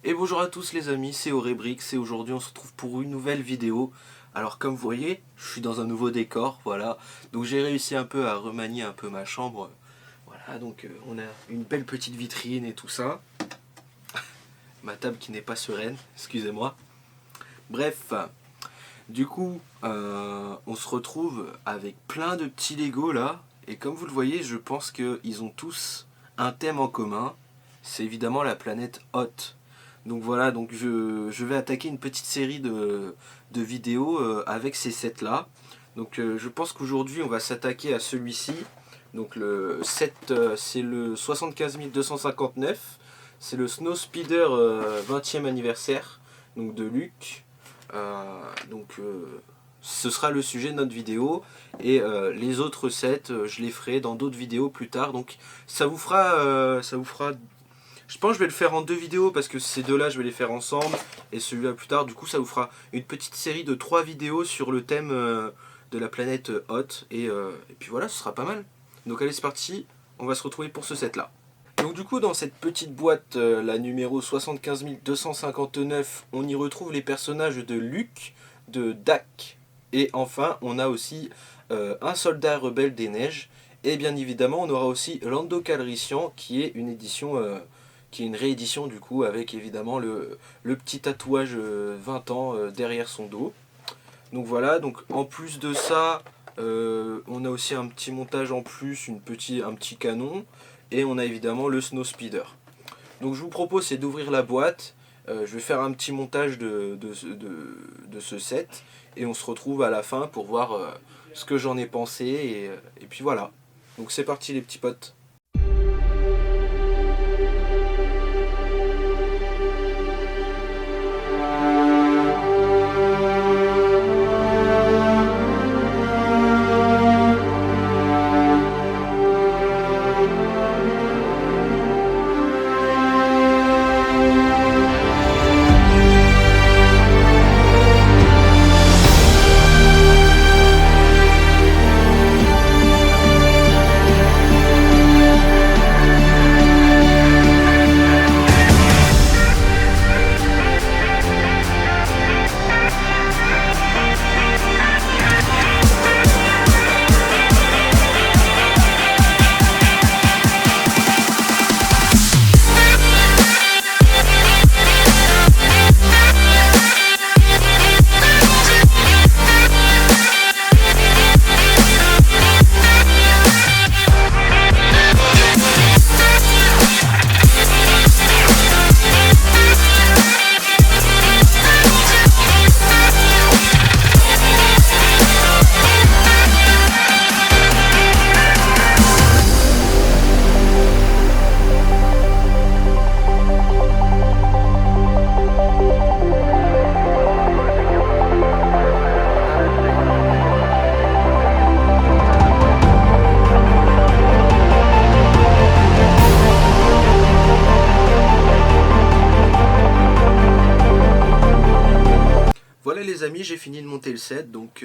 Et bonjour à tous les amis, c'est Aurébrix et aujourd'hui on se retrouve pour une nouvelle vidéo. Alors comme vous voyez, je suis dans un nouveau décor, voilà. Donc j'ai réussi un peu à remanier un peu ma chambre. Voilà, donc on a une belle petite vitrine et tout ça. Ma table qui n'est pas sereine, excusez-moi. Bref, du coup, on se retrouve avec plein de petits Lego là. Et comme vous le voyez, je pense qu'ils ont tous un thème en commun. C'est évidemment la planète Hoth. Donc voilà, donc je vais attaquer une petite série de vidéos avec ces sets là. Donc je pense qu'aujourd'hui on va s'attaquer à celui-ci. Donc le set c'est le 75 259. C'est le Snow Speeder 20e anniversaire donc de Luke. Ce sera le sujet de notre vidéo et les autres sets je les ferai dans d'autres vidéos plus tard. Donc ça vous fera je pense que je vais le faire en deux vidéos parce que ces deux-là, je vais les faire ensemble et celui-là plus tard. Du coup, ça vous fera une petite série de 3 vidéos sur le thème de la planète Hoth. Et puis voilà, ce sera pas mal. Donc allez, c'est parti. On va se retrouver pour ce set-là. Donc du coup, dans cette petite boîte, la numéro 75 259, on y retrouve les personnages de Luke, de Dak. Et enfin, on a aussi un soldat rebelle des neiges. Et bien évidemment, on aura aussi Lando Calrissian, qui est une édition qui est une réédition du coup avec évidemment le petit tatouage 20 ans derrière son dos. Donc voilà, donc en plus de ça, on a aussi un petit montage en plus, un petit canon, et on a évidemment le Snow Speeder. Donc je vous propose c'est d'ouvrir la boîte, je vais faire un petit montage de ce set, et on se retrouve à la fin pour voir ce que j'en ai pensé, et puis voilà. Donc c'est parti les petits potes. Voilà les amis, j'ai fini de monter le set, donc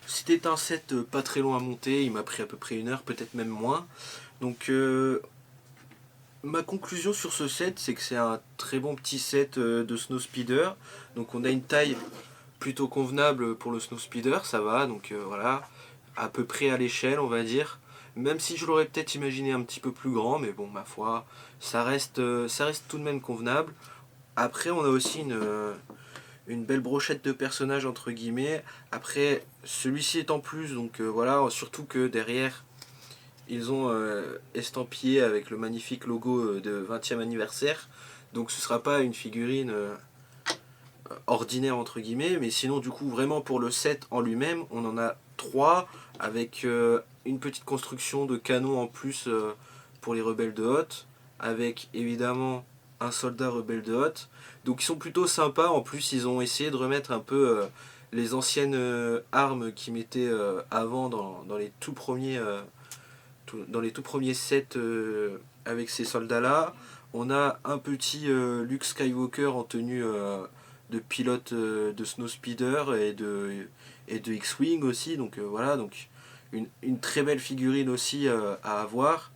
c'était un set pas très long à monter, il m'a pris à peu près 1 heure, peut-être même moins. Donc ma conclusion sur ce set, c'est que c'est un très bon petit set de Snow Speeder. Donc on a une taille plutôt convenable pour le Snow Speeder, ça va, donc voilà, à peu près à l'échelle on va dire. Même si je l'aurais peut-être imaginé un petit peu plus grand, mais bon ma foi, ça reste tout de même convenable. Après on a aussi une belle brochette de personnages entre guillemets. Après, celui-ci est en plus, donc voilà, surtout que derrière, ils ont estampillé avec le magnifique logo de 20e anniversaire. Donc ce sera pas une figurine ordinaire entre guillemets, mais sinon du coup vraiment pour le set en lui-même, on en a 3 avec une petite construction de canon en plus pour les rebelles de Hoth, avec évidemment un soldat rebelle de Hoth. Donc ils sont plutôt sympas, en plus ils ont essayé de remettre un peu les anciennes armes qu'ils mettaient avant dans les tout premiers dans les tout premiers sets avec ces soldats là. On a un petit Luke Skywalker en tenue de pilote de Snowspeeder et de X-Wing aussi, donc voilà, donc une très belle figurine aussi à avoir.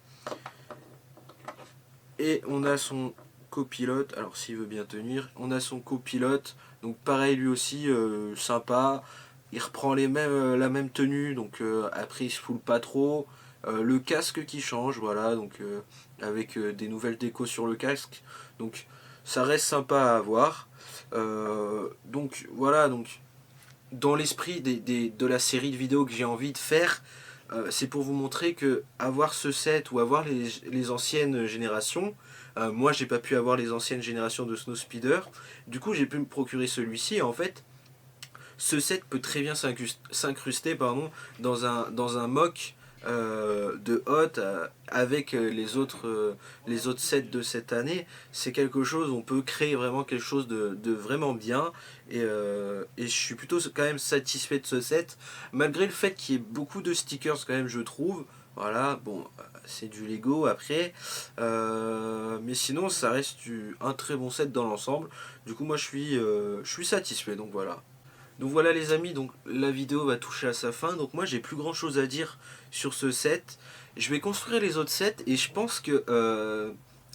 Et on a son copilote, alors s'il veut bien tenir, on a son copilote, donc pareil lui aussi, sympa, il reprend la même tenue, donc après il se foule pas trop, le casque qui change, voilà, donc avec des nouvelles décos sur le casque, donc ça reste sympa à avoir. Donc voilà, donc dans l'esprit de la série de vidéos que j'ai envie de faire, c'est pour vous montrer que avoir ce set ou avoir les anciennes générations, moi j'ai pas pu avoir les anciennes générations de Snowspeeder, du coup j'ai pu me procurer celui-ci. En fait, ce set peut très bien s'incruster dans un mock de Hot avec les autres sets de cette année. C'est quelque chose, on peut créer vraiment quelque chose de vraiment bien, et je suis plutôt quand même satisfait de ce set, malgré le fait qu'il y ait beaucoup de stickers quand même, je trouve. Voilà, bon, c'est du Lego après, mais sinon ça reste un très bon set dans l'ensemble. Du coup moi je suis satisfait, donc voilà. Donc voilà les amis, donc la vidéo va toucher à sa fin, donc moi j'ai plus grand chose à dire sur ce set. Je vais construire les autres sets et je pense que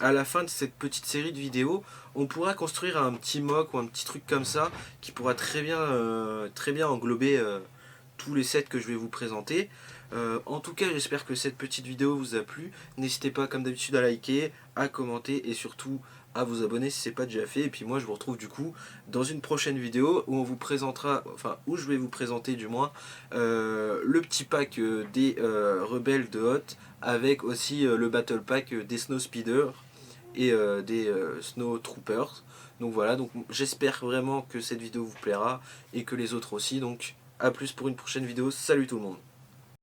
à la fin de cette petite série de vidéos, on pourra construire un petit mock ou un petit truc comme ça qui pourra très bien englober tous les sets que je vais vous présenter. En tout cas, j'espère que cette petite vidéo vous a plu. N'hésitez pas comme d'habitude à liker, à commenter et surtout à vous abonner si ce n'est pas déjà fait. Et puis moi je vous retrouve du coup dans une prochaine vidéo où on vous présentera, enfin où je vais vous présenter du moins le petit pack des rebelles de Hot, avec aussi le battle pack des Snow Speeder et des Snow Troopers. Donc voilà, donc j'espère vraiment que cette vidéo vous plaira et que les autres aussi. Donc à plus pour une prochaine vidéo. Salut tout le monde.